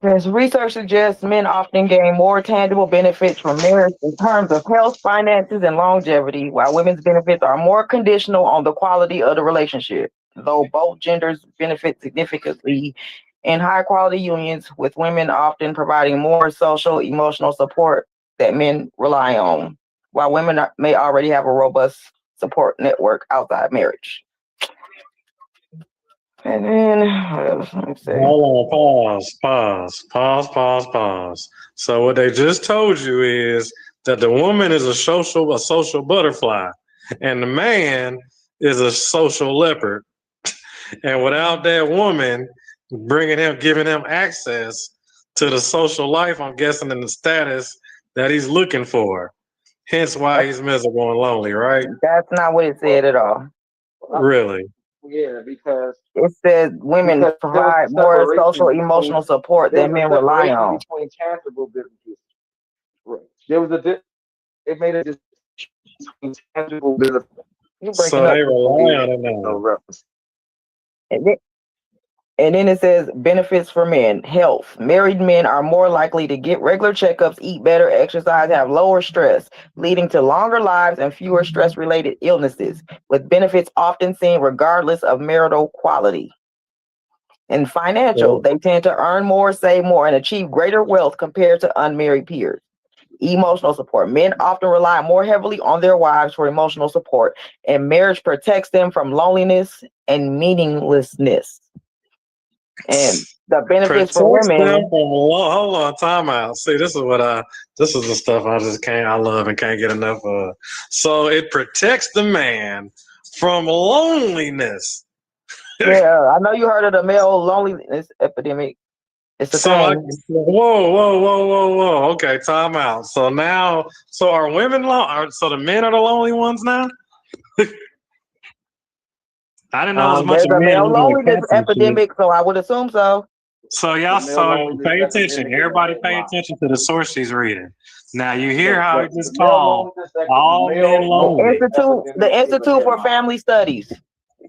As research suggests, men often gain more tangible benefits from marriage in terms of health, finances, and longevity, while women's benefits are more conditional on the quality of the relationship, though both genders benefit significantly in high quality unions, with women often providing more social, emotional support that men rely on, while women may already have a robust support network outside marriage. And then, what else? Let me see. Hold on, pause. So what they just told you is that the woman is a social butterfly, and the man is a social leopard. And without that woman giving him access to the social life, I'm guessing in the status that he's looking for. Hence why he's miserable and lonely, right? That's not what it said at all. Really? Yeah, because It said women there was provide a more separation social, between emotional support there than was a men rely separation on. between tangible benefits. Right. There was it made a distinction between tangible benefits. You breaking So up. they rely on it No now. reference. And then, and then it says benefits for men. Health. Married men are more likely to get regular checkups, eat better, exercise, have lower stress, leading to longer lives and fewer stress-related illnesses, with benefits often seen regardless of marital quality. And financial, they tend to earn more, save more, and achieve greater wealth compared to unmarried peers. Emotional support. Men often rely more heavily on their wives for emotional support, and marriage protects them from loneliness and meaninglessness. And the benefits for Protects them women. from hold on, time out. See, this is the stuff I love and can't get enough of. So it protects the man from loneliness. Yeah, I know you heard of the male loneliness epidemic. It's a thing. Whoa. Okay, time out. So are women so the men are the lonely ones now? I didn't know as much There's of a men male looking at loneliness cats and shit. epidemic, so I would assume so. So pay attention. Everybody pay attention to the source she's reading. Now you hear how it just called all men lonely. The Institute for Family Studies.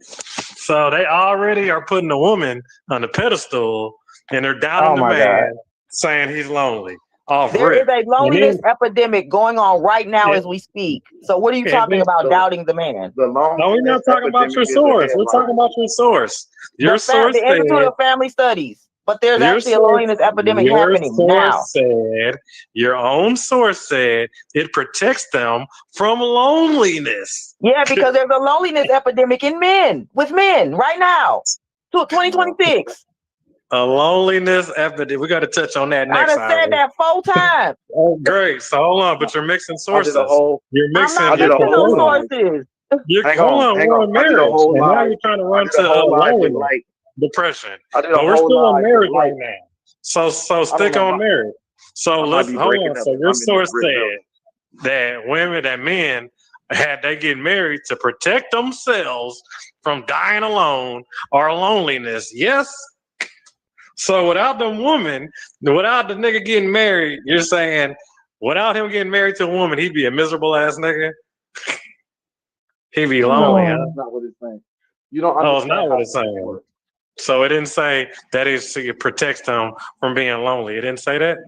So they already are putting the woman on the pedestal and they're down on the man saying he's lonely. There is a loneliness epidemic going on right now as we speak. So what are you talking about doweing the man? No, we're not talking about your source. We're talking about your source. Your source the Institute of Family Studies. But there's actually a loneliness epidemic happening now. Your own source said it protects them from loneliness. Yeah, because there's a loneliness epidemic in men, with men right now. 2026. A loneliness epidemic. We got to touch on that next time. I done said that 4 times. Oh, great. So hold on, but you're mixing sources. You're mixing. I'm not mixing no sources. Hold on, we're on marriage, and now you're trying to run to loneliness, depression. But we're still on marriage right now. So stick on marriage. So let's hold on. So your source said that men they get married to protect themselves from dying alone or loneliness. Yes. So without the nigga getting married, you're saying without him getting married to a woman, he'd be a miserable ass nigga. He'd be lonely. Huh? That's not what it's saying. You don't understand. It's not what it's saying. So it didn't say that it protects them from being lonely. It didn't say that.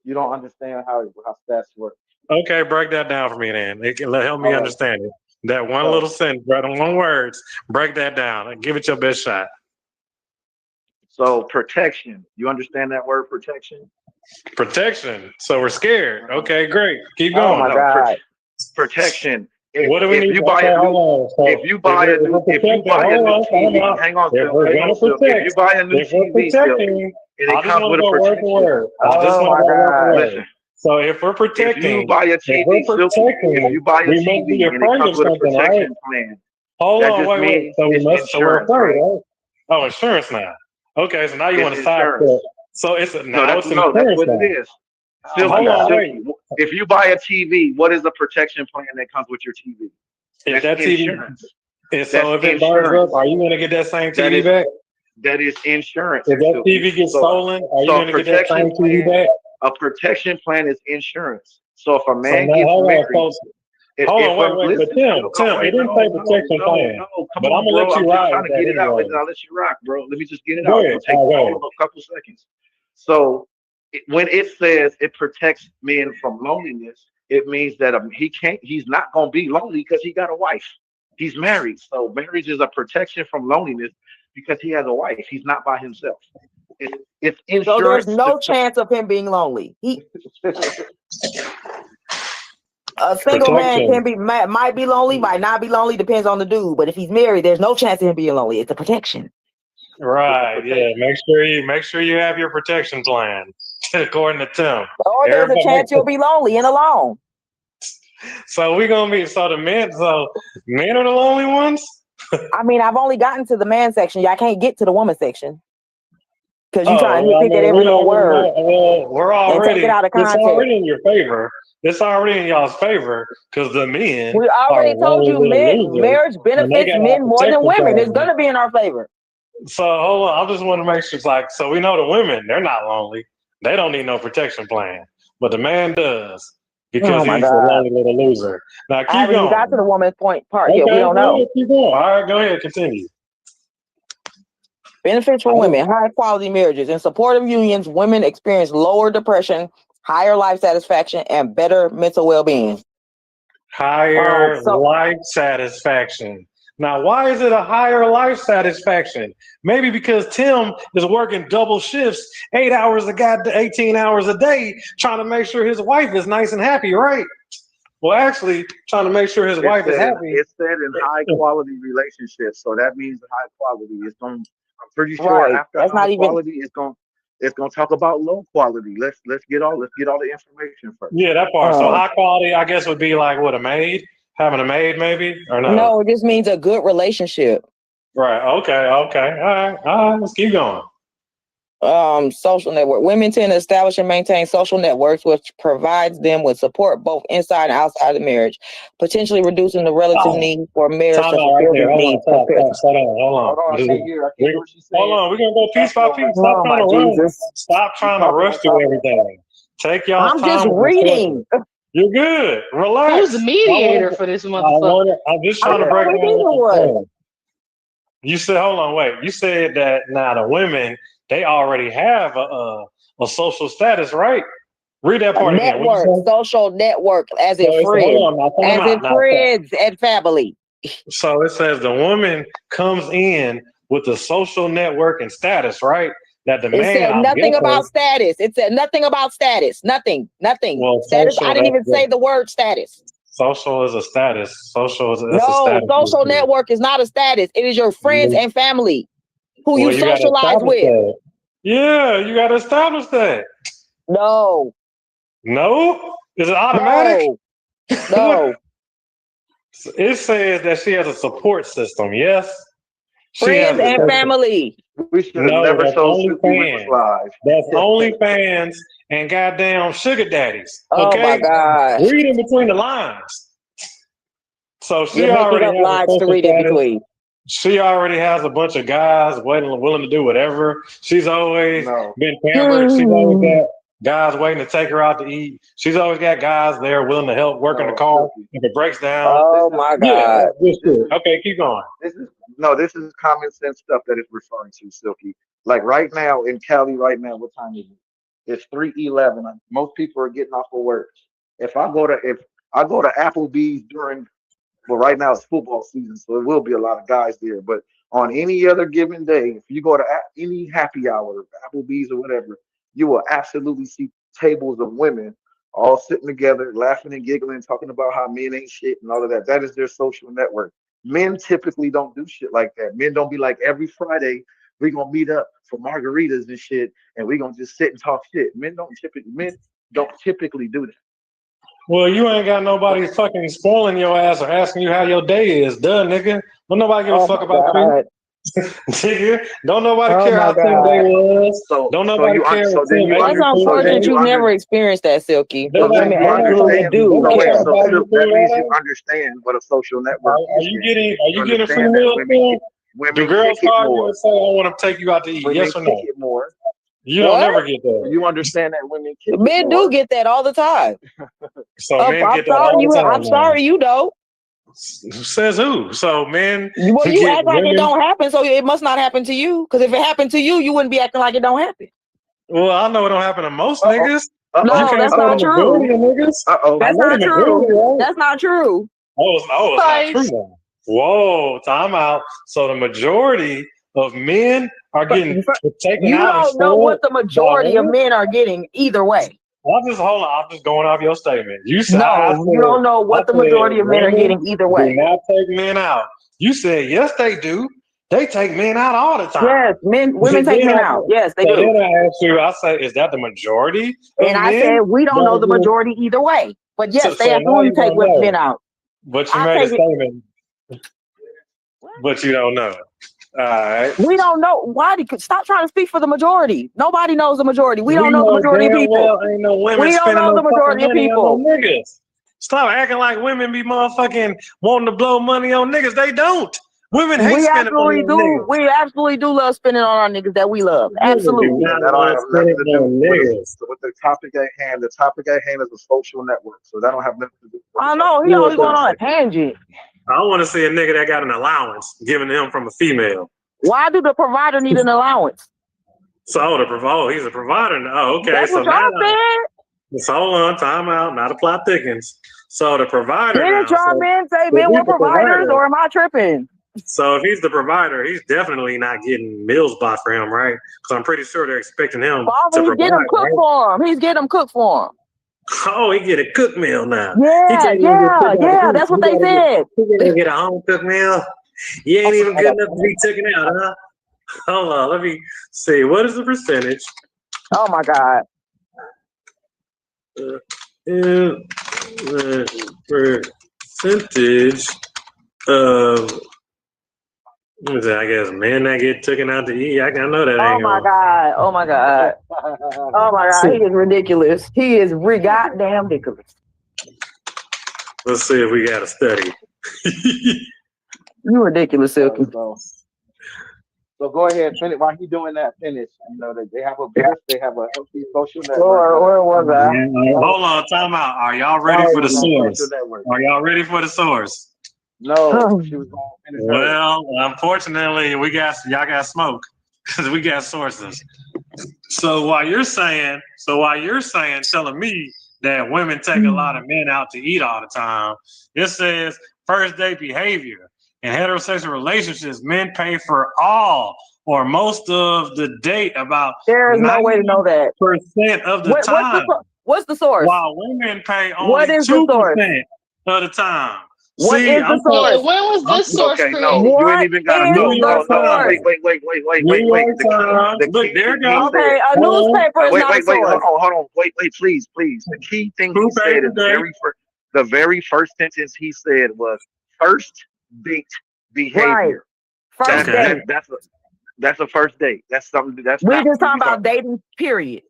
You don't understand how stats work. Okay, break that down for me then. Help me understand it. That one little sentence, right? On one words, break that down and give it your best shot. So protection. You understand that word protection? Protection. So we're scared. Okay, great. Keep going. Oh my God. Protection. What do we need? If you buy a new TV, hang on. If you buy a new TV, it comes with a protection. Oh my God. Listen. So if we're protecting, if you buy a TV, if you buy a TV and it comes with a protection plan, hold on, wait. So we're afraid, right? Oh, insurance now. Okay, so now you want to side step. So it's insurance. That's what it is. If you buy a TV, what is the protection plan that comes with your TV? Is that insurance. And so if it burns up, are you going to get that same TV back? That is insurance. If that TV gets stolen, are you going to get that same TV back? A protection plan is insurance. So if a man gets married, wait. But Tim, it didn't say protection plan. But I'm gonna let you ride. I'll let you rock, bro. Let me just get it out. It'll take a couple seconds. So when it says it protects men from loneliness, it means that he's not gonna be lonely because he got a wife. He's married, so marriage is a protection from loneliness because he has a wife. He's not by himself. It's insurance. So there's no chance of him being lonely. A single man might be lonely, might not be lonely, depends on the dude. But if he's married, there's no chance of him being lonely. It's a protection. Right. Yeah. Make sure you have your protection plan, according to Tim. Or there's a chance you'll be lonely and alone. So we're gonna be the men. So men are the lonely ones. I mean, I've only gotten to the man section. I can't get to the woman section because you're trying to pick at every little word. We're already take it out of context. It's already in your favor. It's already in y'all's favor because the men. We already told you, marriage benefits men more than women. It's gonna be in our favor. So hold on, I just want to make sure. So we know the women, they're not lonely. They don't need no protection plan, but the man does. Because he's a lonely little loser. Now keep going. You got to the woman's part. Okay, yeah, we don't know. Keep going. All right, go ahead, continue. Benefits for women: high quality marriages. In supportive unions, women experience lower depression, higher life satisfaction, and better mental well-being. Higher life satisfaction. Now, why is it a higher life satisfaction? Maybe because Tim is working double shifts, 8 hours 18 hours a day, trying to make sure his wife is nice and happy, right? Well, actually, trying to make sure his wife is happy. It said in high quality relationships, so that means high quality. I'm pretty sure after high quality, it's gonna talk about low quality. Let's get all the information first. Yeah, that part. So high quality, I guess, would be like what, a maid? Having a maid, maybe, or no? No, it just means a good relationship. Right. Okay. All right. Let's keep going. Social network. Women tend to establish and maintain social networks, which provides them with support both inside and outside of marriage, potentially reducing the relative need for marriage to fulfill their needs. Hold on. We're gonna go piece by piece. Stop trying to rush through everything. Take y'all time. I'm just reading. You're good. Relax. Who's the mediator for this motherfucker? I'm just trying to break down. You said, hold on, wait. You said that now the women, they already have a social status, right? Read that part again. Network, social network, as in friends and family. So it says the woman comes in with a social network and status, right? That the man said nothing about status. It said nothing about status. Nothing. Well, status. I didn't even say the word status. Social is a status. Social is a status. Social network is not a status. It is your friends and family who you socialize with. Yeah, you got to establish that. No. Is it automatic? No. It says that she has a support system. Yes. Friends and family. We should have never told OnlyFans. That's OnlyFans and goddamn sugar daddies. Okay? Oh my God! Read in between the lines. So she already has lines to read in between. She already has a bunch of guys willing to do whatever. She's always been pampered. She's always got guys waiting to take her out to eat. She's always got guys there willing to help work in the car if it breaks down. Oh my God! Okay, keep going. This is common sense stuff that it's referring to, Silky. Like right now in Cali, what time is it? It's 3:11. Most people are getting off of work. If I go to Applebee's right now it's football season, so it will be a lot of guys there. But on any other given day, if you go to any happy hour, Applebee's or whatever, you will absolutely see tables of women all sitting together, laughing and giggling, talking about how men ain't shit and all of that. That is their social network. Men typically don't do shit like that. Men don't be like, every Friday we're gonna meet up for margaritas and shit, and we're gonna just sit and talk shit. Men don't typically do that. Well, you ain't got nobody fucking spoiling your ass or asking you how your day is, nigga. Don't nobody give a fuck about you. Nigga, don't nobody care how Tim Day was. Don't nobody care. That's unfortunate you never experienced that, Silky. But women absolutely do care. That means you understand what a social network is. Are you getting free meals? Do girls call you and say, I want to take you out to eat? Yes or no? You don't never get that. You understand that women kick men do get that all the time. So men get that all the time. I'm sorry you don't. Says who? So men. Well, you act like it don't happen, so it must not happen to you. Because if it happened to you, you wouldn't be acting like it don't happen. Well, I know it don't happen to most niggas. No, that's not true. That's not true. That's not true. It's not true. Whoa, time out. So the majority of men are getting taken you out. You don't know what the majority of men are getting either way. I'm just going off your statement. You said you don't know what the majority of men are getting either way. Do not take men out. You said yes, they do. They take men out all the time. Yes, women take men out. Yes, they do. Then I say, is that the majority? And I said we don't know the majority either way. But yes, they absolutely take men out. But you made a statement. But you don't know. All right. We don't know. Why? Stop trying to speak for the majority. Nobody knows the majority. We don't know the majority of people. Ain't no women we don't know the majority of people. Niggas. Stop acting like women be motherfucking wanting to blow money on niggas. They don't. Women hate spending money on niggas. We absolutely do love spending on our niggas that we love. Absolutely. That don't have nothing to do with the topic at hand. The topic at hand is a social network. So that don't have nothing to do with I know. He always going on a tangent. I want to see a nigga that got an allowance given to him from a female. Why do the provider need an allowance? So he's a provider now. Oh, okay. That's what y'all said. So hold on, time out. Now the plot thickens. So the provider. Didn't y'all men say men were providers, or am I tripping? So if he's the provider, he's definitely not getting meals bought for him, right? Because I'm pretty sure they're expecting him to provide. He's getting them cooked for him. He's getting them cooked for him. Oh, he get a cook meal now. Yeah. That's what they said. He gonna get a home cooked meal. You ain't even good enough to be taken out, huh? Hold on, let me see. What is the percentage? Oh my God. Percentage of, I guess, men that get taken out to eat. I know that. Oh my God. Oh my God. He is ridiculous. He is goddamn ridiculous. Let's see if we got a study. You ridiculous, Silky. So go ahead, finish. While he's doing that, finish. You know, they have a healthy social network. Where was I? Hold on, time out. Are y'all ready for the source? Are y'all ready for the source? No, she was going to finish. Well, unfortunately, y'all got smoke because we got sources. So while you're saying, telling me that women take a lot of men out to eat all the time, it says first date behavior. In heterosexual relationships, men pay for all or most of the date. About there is no way to know that % of the time. What's the source? While women pay only 2% of the time. What is the source? When was this source created? No, you ain't even got New York Times. Wait. Look, there goes. Okay, a newspaper is not a source. Hold on. Wait, please. The key thing he said is the very first sentence he said was first date behavior. Right. First date. That's a first date. That's something. We're just talking about dating. Period.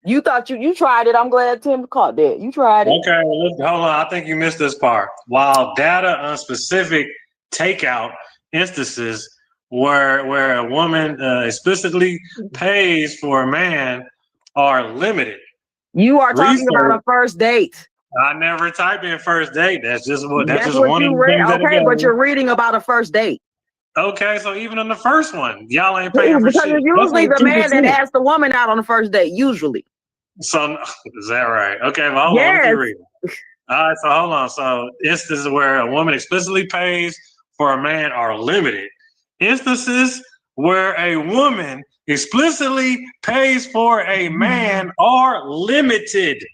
You thought you tried it. I'm glad Tim caught that. You tried it. Okay, well, hold on. I think you missed this part. While data on specific takeout instances where a woman explicitly pays for a man are limited. You are talking about a first date. I never type in first date. That's just one of the things. Okay, but you're reading about a first date. Okay, so even on the first one, y'all ain't paying for shit. Because it's usually the man that asks the woman out on the first date, usually. So, is that right? Okay, well, hold on, let me read it. All right, so hold on. So, instances where a woman explicitly pays for a man are limited. Instances where a woman explicitly pays for a man are limited.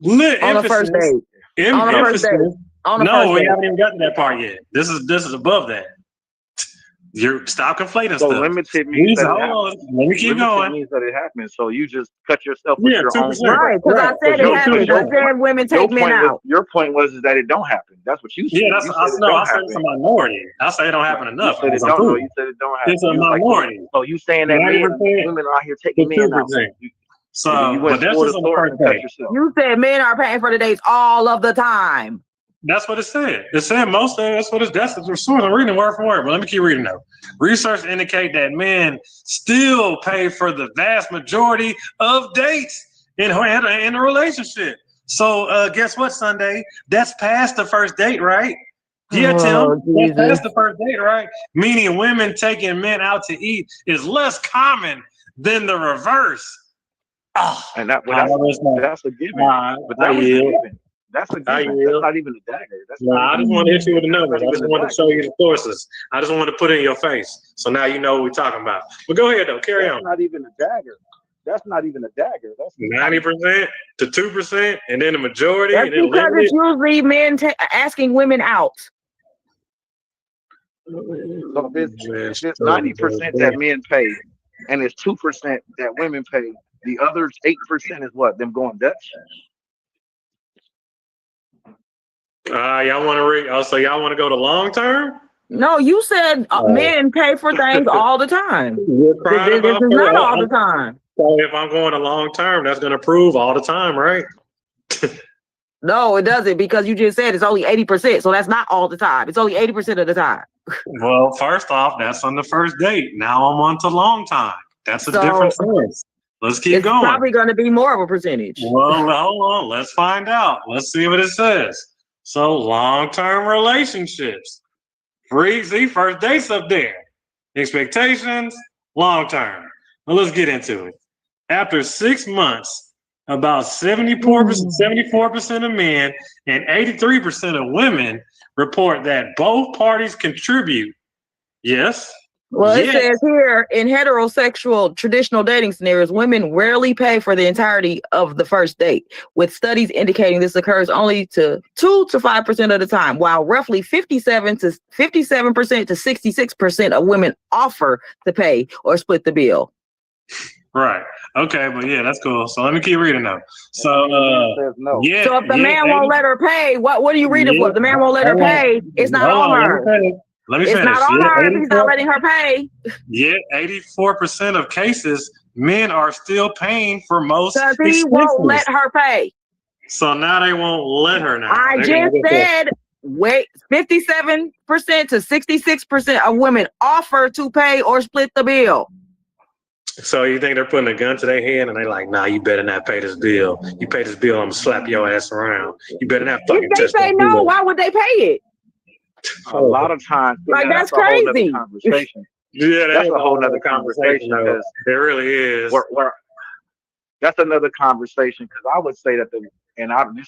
On the first date. On the first date. No, we haven't even gotten to that part yet. This is above that. Stop conflating so stuff. Limited means let me keep going. Means that it happens. So you just cut yourself with your own. Right, because I said it happens. I said women take men out. Your point was that it don't happen. That's what you said. Yeah, I said it's a minority. I say it don't happen enough. You said it don't happen. It's a minority. So you saying that women are out here taking men out. So, but that's just on the first date. You said men are paying for the dates all of the time. That's what it said. It said most of it. That's the source. I'm reading word for word, but let me keep reading though. Research indicate that men still pay for the vast majority of dates in a relationship. So guess what, Sunday? That's past the first date, right? Yeah, Tim. That's past the first date, right? Meaning women taking men out to eat is less common then the reverse. Oh, and that's a given. But that was a given. That's a given. That's not even a dagger. I just want to hit you with the numbers. I just want to show you the sources. I just want to put it in your face. So now you know what we're talking about. But go ahead, though. Carry on. That's not even a dagger. That's not even a dagger. That's 90% to 2%, and then the majority. That's because it's usually men asking women out. So if it's 90% that men pay, and it's 2% that women pay, the other 8% is what? Them going Dutch? Y'all want to so y'all want to go to long term? No, you said men pay for things all the time. This is not all the time. So if I'm going to long term, that's going to prove all the time, right? No, it doesn't, because you just said it's only 80%. So that's not all the time. It's only 80% of the time. Well, first off, that's on the first date. Now I'm on to long time. That's a different thing. Let's keep going. It's probably going to be more of a percentage. Well, hold on. Let's find out. Let's see what it says. So long-term relationships. First date's up there. Expectations, long-term. Well, let's get into it. After 6 months, about 74% of men and 83% of women report that both parties contribute. Yes. Well, it says here, in heterosexual traditional dating scenarios, women rarely pay for the entirety of the first date, with studies indicating this occurs only to 2 to 5% of the time, while roughly 57% to 66% of women offer to pay or split the bill. Right. Okay, but yeah, that's cool. So let me keep reading now. So So if the man won't let her pay, what are you reading for? If the man won't let her pay, it's not on her. Let me finish. It's not on her if he's not letting her pay. Yeah, 84% of cases, men are still paying for most. Because he won't let her pay. So now they won't let her now. I just said, 57% to 66% of women offer to pay or split the bill. So you think they're putting a gun to their head and they're like, nah, you better not pay this bill. You pay this bill, I'm gonna slap your ass around. You better not fucking touch that bill. If they say no, why would they pay it? A lot of times, that's crazy. Conversation. Yeah, that's a whole nother conversation. It really is. That's another conversation, because I would say that this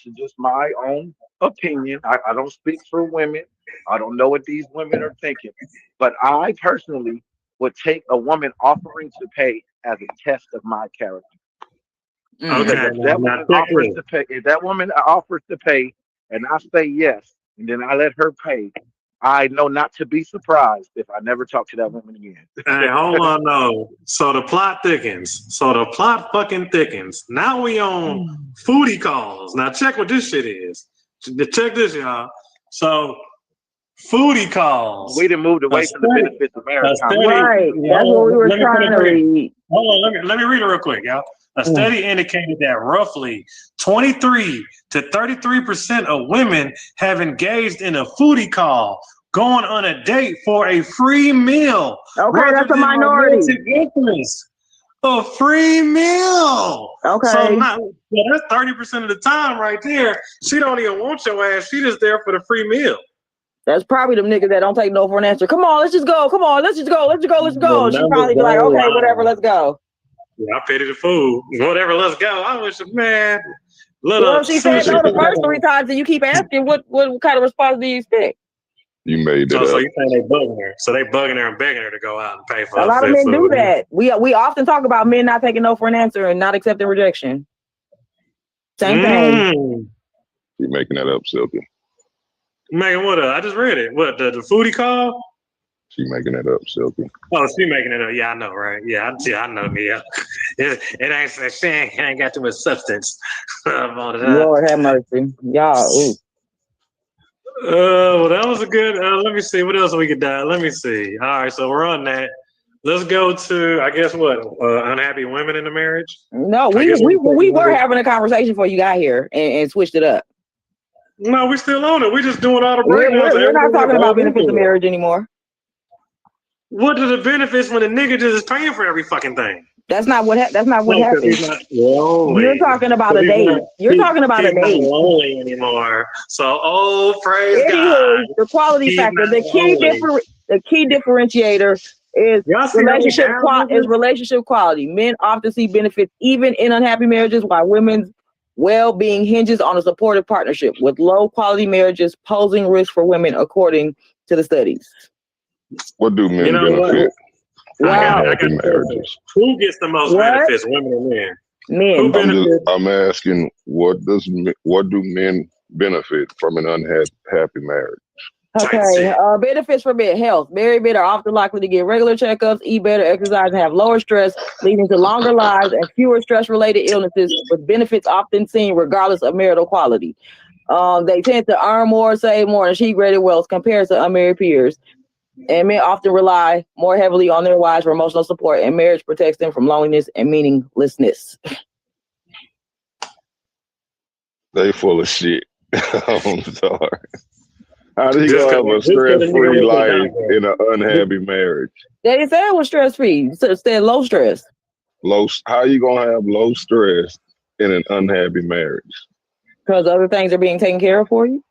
is just my own opinion. I don't speak for women. I don't know what these women are thinking, but I personally would take a woman offering to pay as a test of my character. Okay. If that woman offers to pay, and I say yes, and then I let her pay, I know not to be surprised if I never talk to that woman again. Hey, hold on, no. So the plot thickens. So the plot fucking thickens. Now we on foodie calls. Now check what this shit is. Check this, y'all. So foodie calls. We done moved away from the benefits of marriage. Right. That's what we were trying to read. Hold on, let me read it real quick, y'all. A study indicated that roughly 23 to 33% of women have engaged in a foodie call, going on a date for a free meal. Okay, that's a minority. A free meal. Okay. So that's 30% of the time right there. She don't even want your ass. She just there for the free meal. That's probably them niggas that don't take no for an answer. Come on, let's just go. Come on, let's just go. Let's go. Let's go. She probably be like, okay, whatever, let's go. Yeah, I paid the food. Whatever, let's go. I wish, man. She said no the first 3 times, and you keep asking, what kind of response do you expect? You made it up. So you saying they bugging her? So they bugging her and begging her to go out and pay for a lot of men food. do that. We often talk about men not taking no for an answer and not accepting rejection. Same thing. You making that up, Silky? Making what up? I just read it. What the foodie call? She making it up, Silky. Oh, she making it up. Yeah, I know, right? Yeah, I know. Yeah, it ain't got too much substance. Lord have mercy, y'all. Ooh. Well, that was a good. Let me see what else we could die. Let me see. All right, so we're on that. Let's go to, I guess, what unhappy women in the marriage. No, we were having a conversation before you got here and switched it up. No, we're still on it. We're just doing all the breakdowns. We're not talking about benefits of marriage anymore. What are the benefits when the nigga just is paying for every fucking thing? That's not what happens. You're talking about a date. You're talking about a date. He's not lonely anymore. So, praise God. The quality factor, the key differentiator is relationship quality. Men often see benefits even in unhappy marriages, while women's well-being hinges on a supportive partnership, with low-quality marriages posing risk for women, according to the studies. What do men benefit from unhappy marriages? Who gets the most benefits, women or men? Men. I'm asking, what do men benefit from an unhappy marriage? Okay, benefits for men: health. Married men are often likely to get regular checkups, eat better, exercise, and have lower stress, leading to longer lives and fewer stress-related illnesses, with benefits often seen regardless of marital quality. They tend to earn more, save more, and achieve greater wealth compared to unmarried peers. And men often rely more heavily on their wives for emotional support, and marriage protects them from loneliness and meaninglessness. They full of shit. I'm sorry. How do you have a stress-free life in an unhappy marriage? They didn't say it was stress-free. It said low stress. How you gonna have low stress in an unhappy marriage? Because other things are being taken care of for you.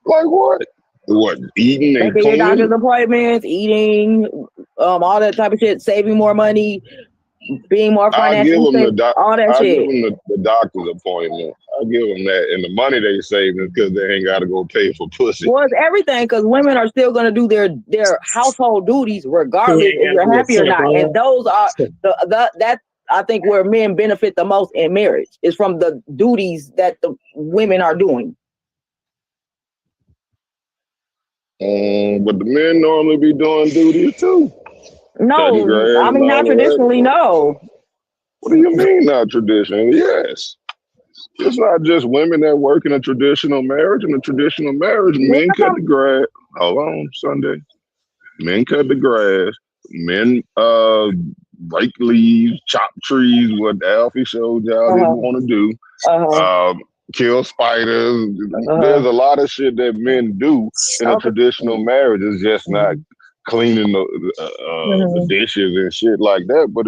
Like what? What, eating and making your doctor's appointments, eating, all that type of shit, saving more money, being more financially safe, all that shit. I give them the doctor's appointment. I give them that, and the money they save is because they ain't got to go pay for pussy. Well, it's everything, because women are still going to do their household duties regardless if you're happy or not, and those are that I think where men benefit the most in marriage is from the duties that the women are doing. But the men normally be doing duties too. No, I mean not traditionally. No. What do you mean not traditionally? Yes. It's not just women that work in a traditional marriage. In a traditional marriage, men cut the grass. Hold on, Sunday. Men cut the grass. Men rake leaves, chop trees. What Alfie showed y'all they want to do. Kill spiders. There's a lot of shit that men do in a traditional marriage. It's just not cleaning the dishes and shit like that. But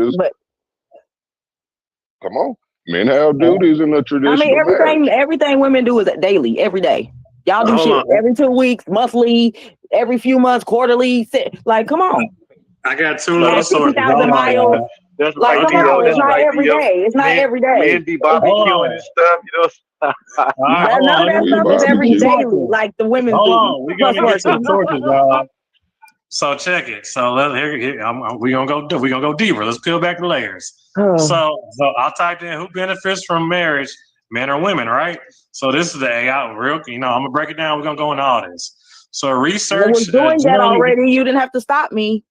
come on, men have duties in a traditional marriage. Everything women do is daily, every day. Y'all do shit every 2 weeks, monthly, every few months, quarterly. Like, come on. I got 2 little sources. 50,000 miles. That's like, come on, it's not every day. It's not every day. Men be barbecuing and stuff, you know. None of that stuff is every day, like the women do. We gotta get some sources, y'all. So check it. So we're gonna go deeper. Let's peel back the layers. So I typed in who benefits from marriage, men or women, right? So this is the AI real. I'm gonna break it down. We're gonna go into all this. So research. I was doing that already. You didn't have to stop me.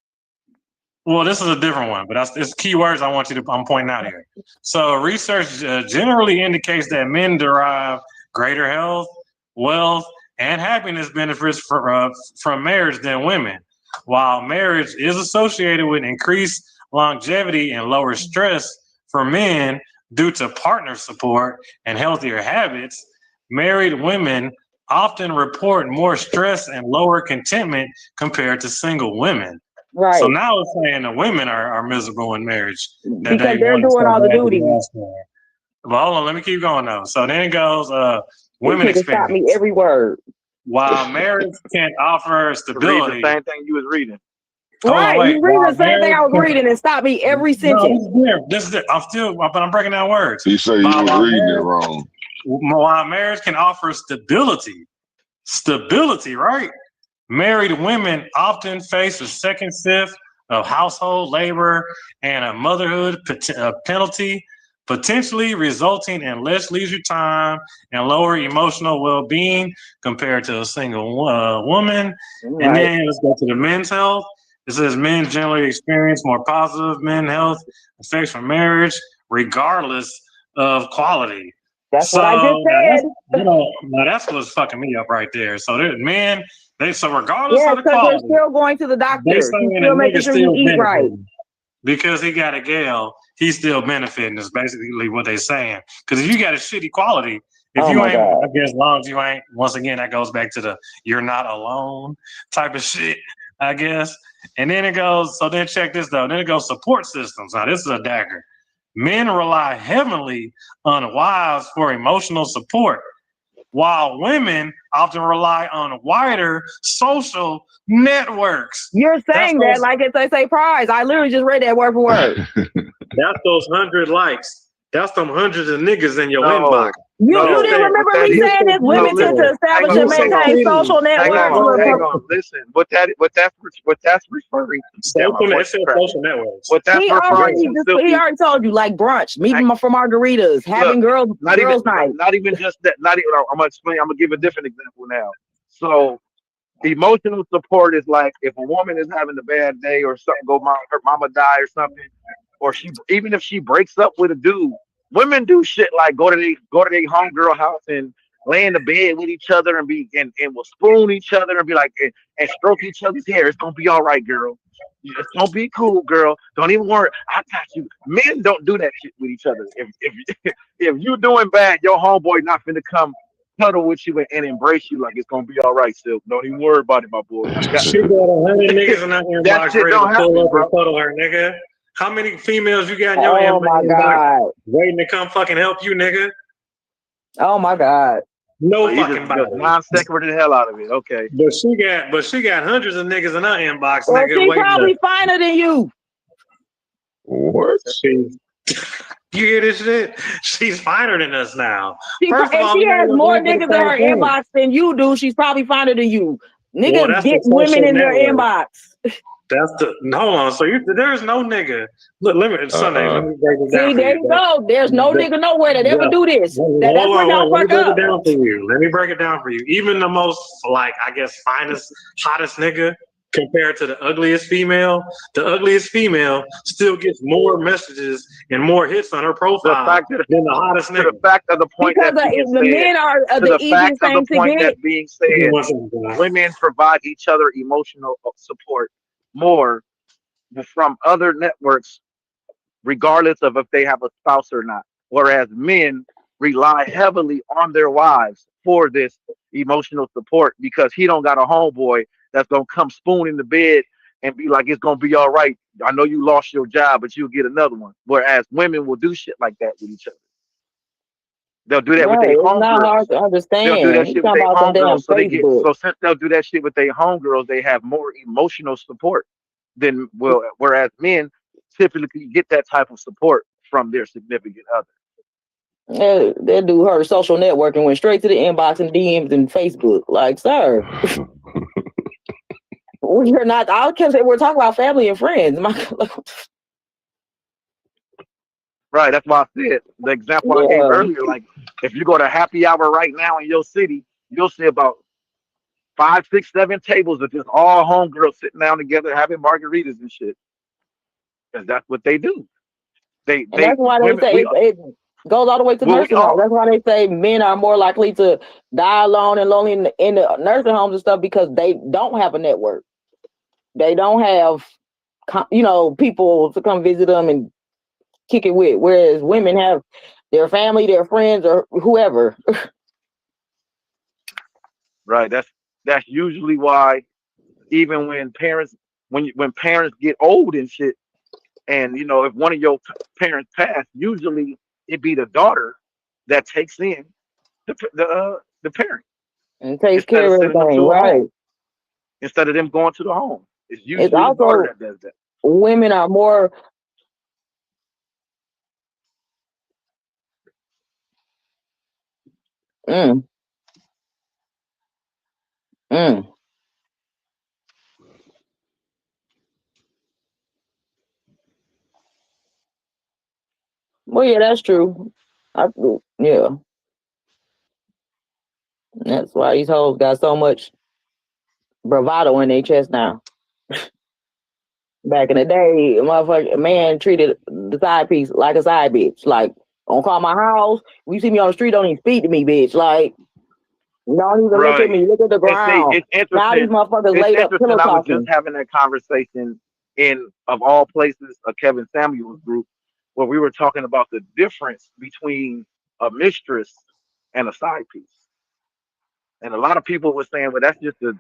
Well, this is a different one, but it's keywords I'm pointing out here. So research generally indicates that men derive greater health, wealth, and happiness benefits from marriage than women. While marriage is associated with increased longevity and lower stress for men due to partner support and healthier habits, married women often report more stress and lower contentment compared to single women. Right. So now it's saying the women are miserable in marriage. Because they're doing all the duties. Well, hold on, let me keep going though. So then it goes, women experience. Stop me every word. While marriage can offer stability. Read the same thing you was reading. Right, you read the same thing I was reading and stop me every sentence. No, this is it. I'm breaking down words. You say you was reading it wrong. While marriage can offer stability, right? Married women often face a second shift of household labor and a motherhood penalty, potentially resulting in less leisure time and lower emotional well-being compared to a single woman. Right. And then let's go to the men's health. It says men generally experience more positive mental health effects from marriage, regardless of quality. That's what I just said. Now that's what's fucking me up right there. So men. So regardless of the quality, they're still going to the doctor. He's still making sure you eat right. Because he got a gal, he's still benefiting. Is basically what they're saying. Because if you got a shitty quality, if you ain't, I guess, as long as you ain't, once again, that goes back to the you're not alone type of shit, I guess. And then it goes, so then check this though. Then it goes support systems. Now this is a dagger. Men rely heavily on wives for emotional support. while women often rely on wider social networks. You're saying that like it's a say prize. I literally just read that word for word. That's those 100 likes. That's some hundreds of niggas in your inbox. You didn't remember me saying this? Women tend to establish and maintain social networks. Hang on. Listen, what that's referring social networks. What that's referring to. He already told you, like brunch, meeting for margaritas, having girls night. Not even just that. Not even. I'm gonna explain. I'm gonna give a different example now. So, emotional support is like if a woman is having a bad day or something, her mama die or something, or even if she breaks up with a dude. Women do shit like go to their homegirl house and lay in the bed with each other and will spoon each other and be like and stroke each other's hair. It's gonna be all right, girl. It's gonna be cool, girl. Don't even worry. I got you. Men don't do that shit with each other. If you doing bad, your homeboy not finna come cuddle with you and embrace you like it's gonna be all right, Silk. Don't even worry about it, my boy. She got 100 niggas in that inbox ready to pull up and cuddle her, nigga. How many females you got in your inbox waiting to come fucking help you, nigga? Oh my God. No fucking body. Non-sequitur the hell out of it. Okay. But she got hundreds of niggas in her inbox, well, nigga. She probably finer than you. What? You hear this shit? She's finer than us now. First of all, she has more niggas in her inbox than you do. She's probably finer than you. Niggas get women in their inbox. Hold on. So there's no nigga. Look, let me break it down. See, there you go. There's no nigga nowhere that ever do this. That's what y'all fuck up. Let me break it down for you. Even the most, finest, hottest nigga compared to the ugliest female still gets more messages and more hits on her profile than the hottest nigga. To the fact of the point because the men are the easiest thing to get. That's being said, women provide each other emotional support more from other networks, regardless of if they have a spouse or not. Whereas men rely heavily on their wives for this emotional support because he don't got a homeboy that's gonna come spoon in the bed and be like, it's gonna be all right. I know you lost your job, but you'll get another one. Whereas women will do shit like that with each other. They'll do that with their homegirls. It's not hard to understand. They'll do that shit with their homegirls. So since they'll do that shit with their homegirls, they have more emotional support than whereas men typically get that type of support from their significant other. They do her social networking, went straight to the inbox and DMs and Facebook. Like, sir, we're not. I can't say we're talking about family and friends. Right, that's why I said the example I gave earlier. Like, if you go to happy hour right now in your city, you'll see about 5, 6, 7 tables of just all homegirls sitting down together having margaritas and shit. Because that's what they do. That's why they say it goes all the way to nursing homes. That's why they say men are more likely to die alone and lonely in the nursing homes and stuff because they don't have a network. They don't have, people to come visit them and kick it with. Whereas women have their family, their friends, or whoever. Right. That's usually why, even when parents get old and shit, and if one of your parents pass, usually it be the daughter that takes in the parent and takes care of everything, right? Instead of them going to the home, it's usually the daughter that does that. Women are more. Well, yeah, that's true. Yeah. That's why these hoes got so much bravado in their chest now. Back in the day, a man treated the side piece like a side bitch. Like, don't call my house. When you see me on the street, don't even speak to me, bitch. Like, don't even look at me. Look at the ground. It's interesting. Now these motherfuckers laid up pillow talking. I was just having that conversation of all places, a Kevin Samuels group, where we were talking about the difference between a mistress and a side piece. And a lot of people were saying, well, that's just a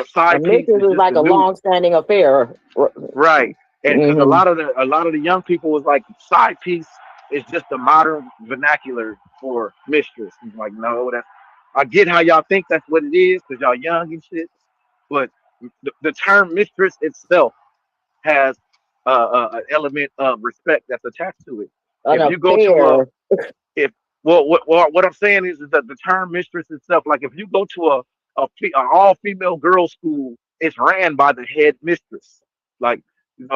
side piece. Mistress is like a long-standing affair. Right. And a lot of the young people was like, side piece is just the modern vernacular for mistress. He's like, no, I get how y'all think that's what it is because y'all young and shit, but the term mistress itself has an element of respect that's attached to it. An If you go to affair. if well, what I'm saying is that the term mistress itself, like if you go to a all female girls school, it's ran by the head mistress. Like you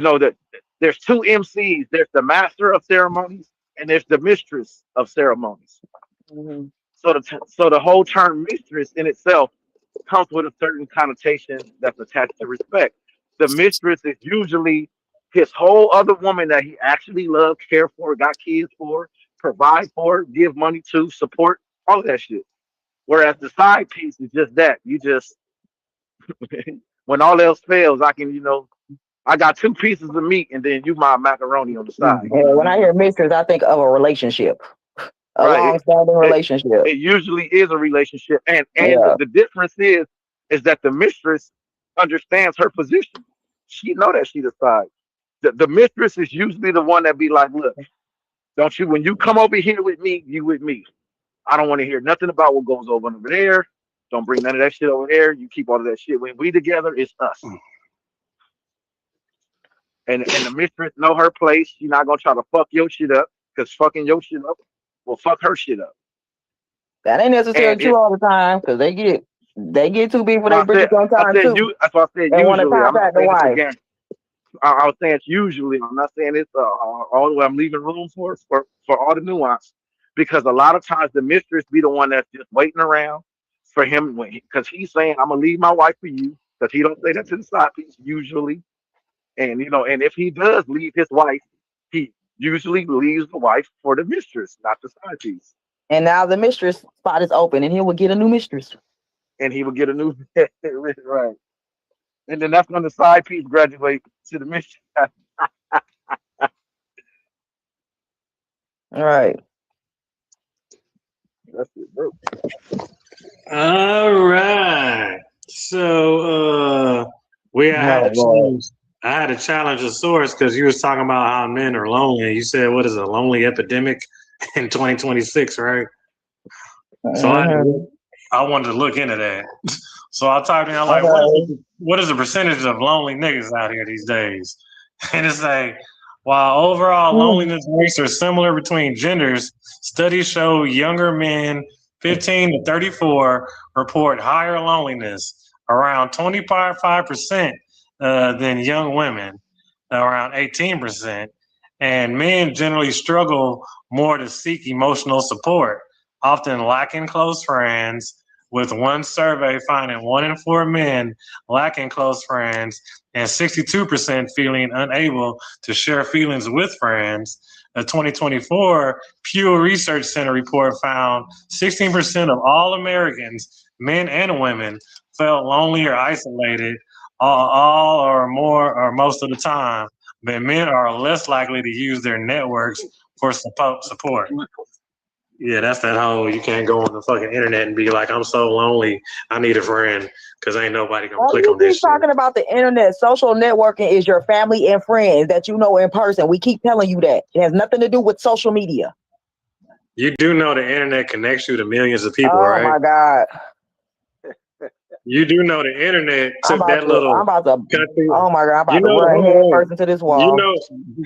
know, that there's two MCs. There's the master of ceremonies and there's the mistress of ceremonies. Mhm. So the whole term mistress in itself comes with a certain connotation that's attached to respect. The mistress is usually his whole other woman that he actually loved, care for, got kids for, provide for, give money to, support, all of that shit. Whereas the side piece is just that. You just when all else fails, I can, I got two pieces of meat and then you my macaroni on the side. When I hear mistress, I think of a relationship, a Right. long-standing relationship. It usually is a relationship, and Yeah. the difference is that the mistress understands her position. She know that she decides. The mistress is usually the one that be like, look, don't you when you come over here with me, you with me. I don't want to hear nothing about what goes over there. Don't bring none of that shit over there. You keep all of that shit. When we together, it's us. And the mistress know her place. She's not gonna try to fuck your shit up because fucking your shit up will fuck her shit up. That ain't necessarily true all the time because they get too big for their britches sometimes too. That's what I said. They want to Usually, I'm not contact the saying it's wife. again. I was saying it's usually. I'm not saying it's all the way. I'm leaving room for all the nuance because a lot of times the mistress be the one that's just waiting around for him because he's saying I'm gonna leave my wife for you because he don't say that to the side piece usually, and and if he does leave his wife, he usually leaves the wife for the mistress, not the side piece. And now the mistress spot is open, and he will get a new mistress. And he will get a new right. And then that's when the side piece graduate to the mistress. All right. That's it, bro. All right. So I had to challenge a source because you was talking about how men are lonely. You said, what is a lonely epidemic in 2026, right? So I wanted to look into that. So I typed in, I'm like, what is the percentage of lonely niggas out here these days? And it's like, while overall loneliness rates are similar between genders, studies show younger men 15 to 34 report higher loneliness, around 25% than young women, around 18%. And men generally struggle more to seek emotional support, often lacking close friends, with one survey finding 1 in 4 men lacking close friends and 62% feeling unable to share feelings with friends. A 2024 Pew Research Center report found 16% of all Americans, men and women, felt lonely or isolated all or more or most of the time, but men are less likely to use their networks for support. Yeah, that's that whole you can't go on the fucking internet and be like, I'm so lonely, I need a friend, because ain't nobody gonna click on this shit. Talking about the internet, social networking is your family and friends that you know in person. We keep telling you that. It has nothing to do with social media. You do know the internet connects you to millions of people, right? Oh my God. You do know the internet took that little country. Oh my God, I'm about to run head first into this wall.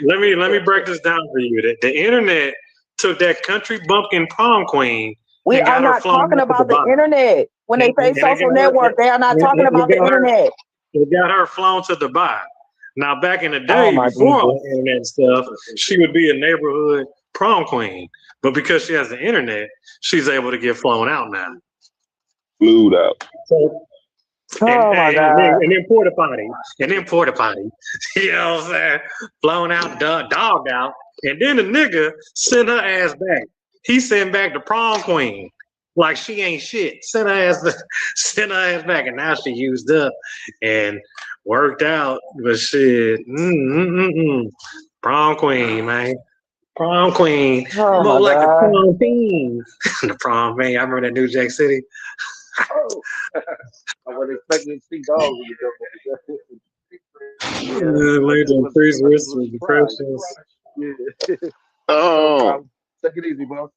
Let me break this down for you. The internet took that country bumpkin prom queen. We are not talking about the internet. When they say social network, they are not talking about the internet. They got her flown to Dubai. Now, back in the day, before all the internet stuff, she would be a neighborhood prom queen. But because she has the internet, she's able to get flown out now. Flew out. And then porta potty. You know what I'm saying? Flown out, dogged out. And then the nigga sent her ass back. He sent back the prom queen. Like she ain't shit. Sent her ass back. And now she used up and worked out. But shit. Prom queen, man. Prom queen. More like the prom queen. The prom queen. I remember that New Jack City. I was expecting to see dogs. Later increased risk of depressions. Oh, take it easy, bro.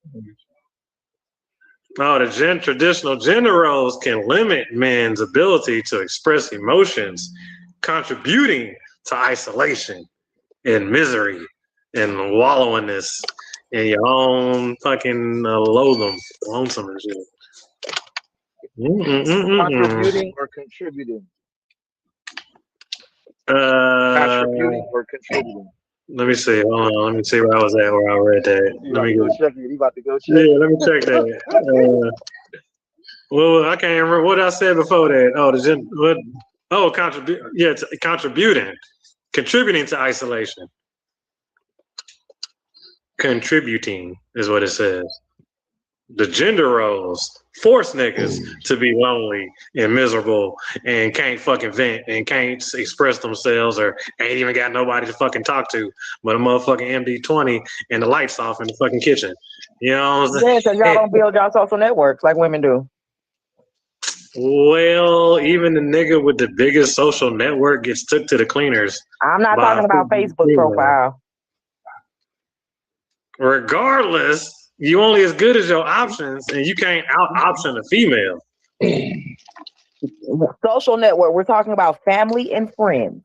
Oh, the traditional gender roles can limit men's ability to express emotions, contributing to isolation and misery and wallowingness in your own fucking lonesome and shit. Contributing or contributing? Contributing or contributing? Let me see. Hold on. Let me see where I was at where I read that. Let me go check it. You about to go check? Yeah, let me check that. Well, I can't remember what I said before that. Oh, contributing, contributing to isolation. Contributing is what it says. The gender roles force niggas to be lonely and miserable and can't fucking vent and can't express themselves or ain't even got nobody to fucking talk to but a motherfucking MD-20 and the lights off in the fucking kitchen. You know what I'm saying? Yeah, because y'all don't build y'all social networks like women do. Well, even the nigga with the biggest social network gets took to the cleaners. I'm not talking about Facebook profile. Regardless, you only as good as your options, and you can't out-option a female. Social network, we're talking about family and friends.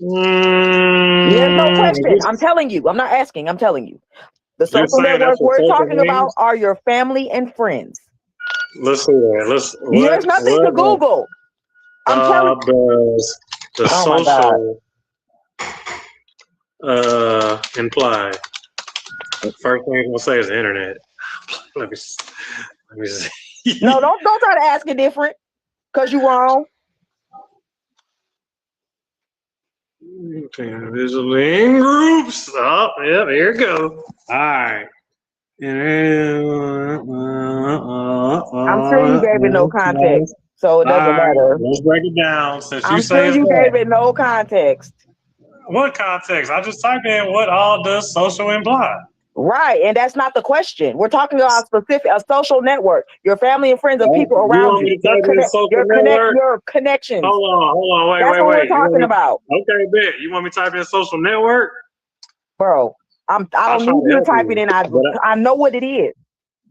There's no question. I'm telling you. I'm not asking. I'm telling you. The social network we're talking about are your family and friends. Let's see that. There's nothing to Google. I'm telling you. The social imply? The first thing I'm gonna say is the internet. Let me see. No, don't try to ask it different, cause you wrong. Visually in groups. Oh, yeah, here it goes. All right. I'm sure you gave it no context, so it doesn't matter. Let's break it down. Since I'm sure you gave it no context. What context? I just typed in what all does social imply. Right, and that's not the question. We're talking about a social network. Your family and friends and people around you. Your connections. Hold on, wait. That's what we're talking about. Okay, bet. You want me to type in social network? Bro, I don't need you to type it in. I know what it is.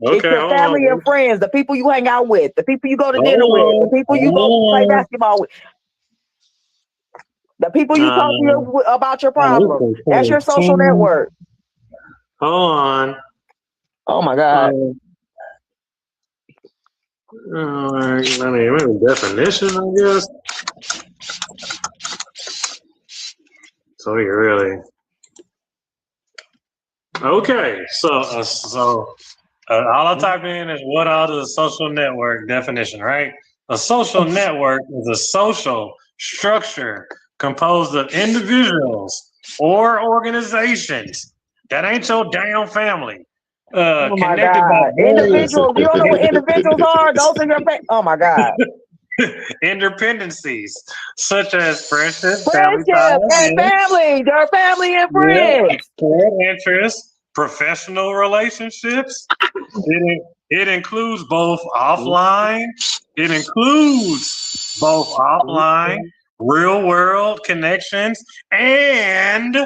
Okay, it's your family and friends, the people you hang out with, the people you go to dinner with, the people you go play basketball with. The people you talk to about your problems. That's your social network. Hold on. Oh my God. Maybe definition, I guess. So you really okay? So all I type in is what all the social network definition, right? A social network is a social structure composed of individuals or organizations. That ain't your damn family. Oh my God. Individuals, you don't know what individuals are? Those are your oh my God. Interdependencies, such as friendship and family, their family and friends. Shared interests, professional relationships. It includes both offline. It includes both offline, real world connections, and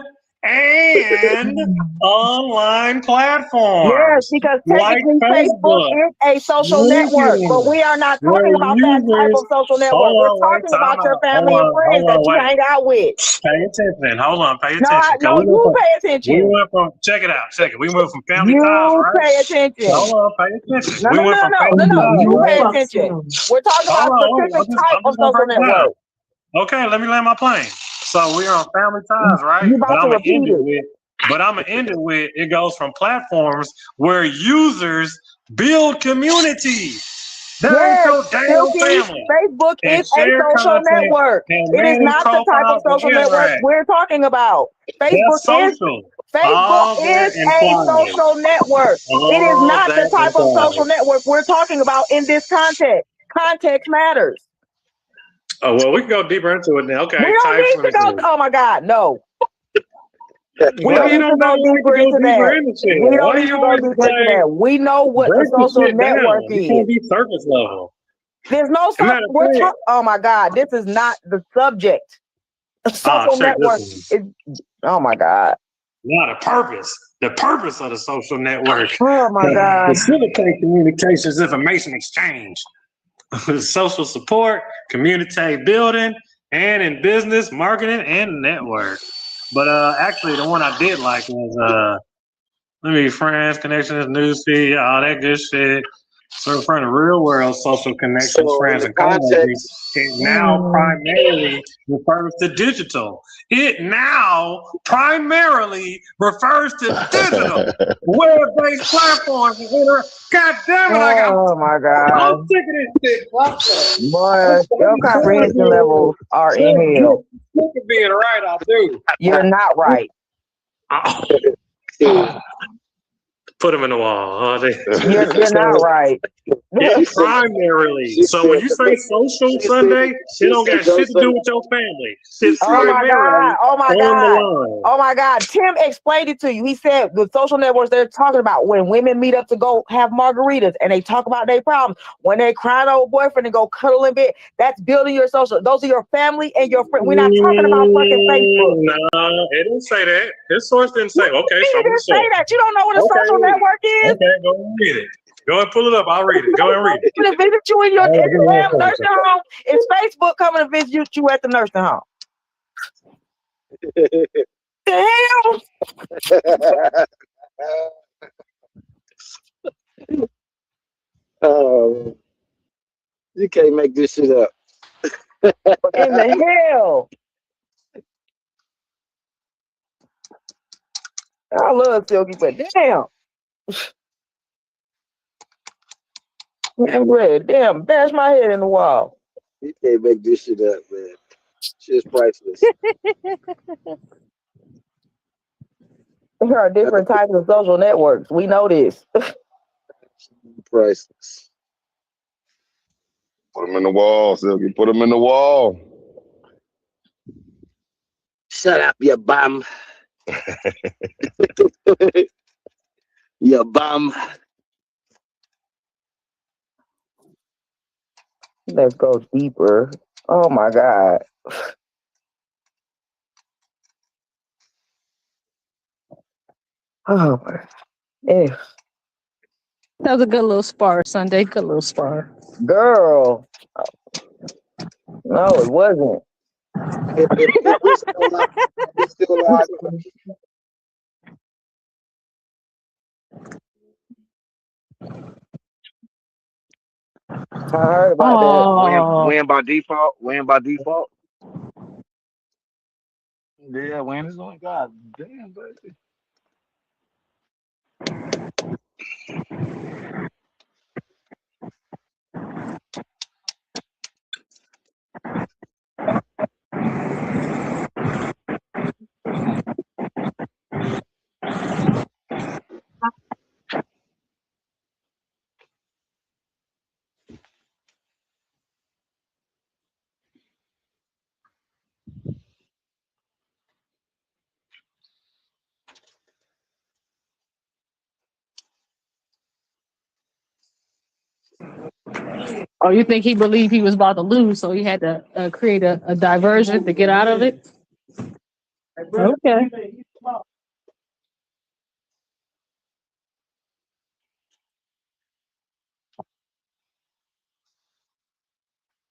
online platforms. Yes, because technically Facebook is a social network, but we are not talking about that type of social network. We're talking about your family and friends that you hang out with. Pay attention. Hold on, pay attention. No, you pay attention. We went from check it out. We went from family ties, right? You pay attention. Hold on, pay attention. No. You pay attention. We're talking about specific type of social network. Okay, let me land my plane. So we're on family ties, right? But I'm gonna end it with it goes from platforms where users build community. That ain't your damn family. Facebook is a social network. It is not the type of social network we're talking about. Facebook is a social network. It is not the type of social network we're talking about in this context. Context matters. Oh, well, we can go deeper into it now. Okay. We don't need to go. Oh my God, no. We don't need to go deeper into that. We don't need to go deeper into that. We know what the social network is. You can't be surface level. There's no surface. Oh my God, this is not the subject. Social network is. Oh my God. Now the purpose of the social network. Oh my God. Facilitate communications, information exchange, social support, community building, and in business, marketing, and network. But actually, the one I did like was friends, connections, newsfeed, all that good shit. So in front of real world social connections, friends, and colleagues, it now primarily refers to digital. It now primarily refers to digital web-based platforms. God damn it! Oh my God. I'm sick of this shit. Boy, your comprehension levels are in hell. Sick of being right, I do. You're not right. Put them in the wall. You're not right. It's primarily. So when you say social Sunday, it don't got shit to do with your family. It's primarily. Oh my God. Tim explained it to you. He said the social networks they're talking about when women meet up to go have margaritas and they talk about their problems. When they crying over boyfriend and go cuddle in bed, that's building your social. Those are your family and your friends. We're not talking about fucking Facebook. No, it didn't say that. His source didn't say. Okay, so didn't say that. You don't know what a social network is. Okay, go and read it. Go and pull it up. I'll read it. Go and read it. To visit you in your nursing home. Is Facebook coming to visit you at the nursing home? The hell? You can't make this shit up. In the hell? I love Silky, but damn. Damn, bash my head in the wall. You can't make this shit up, man. Shit's priceless. There are different types of social networks. We know this. Priceless. Put them in the wall, Silky. Put them in the wall. Shut up, you bum. You bum. Let's go deeper. Oh my God. Oh my. That was a good little spar, Sunday. Good little spar. Girl. No, it wasn't. It's still alive. I heard about that. Win by default. Win by default. Yeah, win is on God. Damn, baby. Oh, you think he believed he was about to lose, so he had to create a diversion to get out of it? Okay.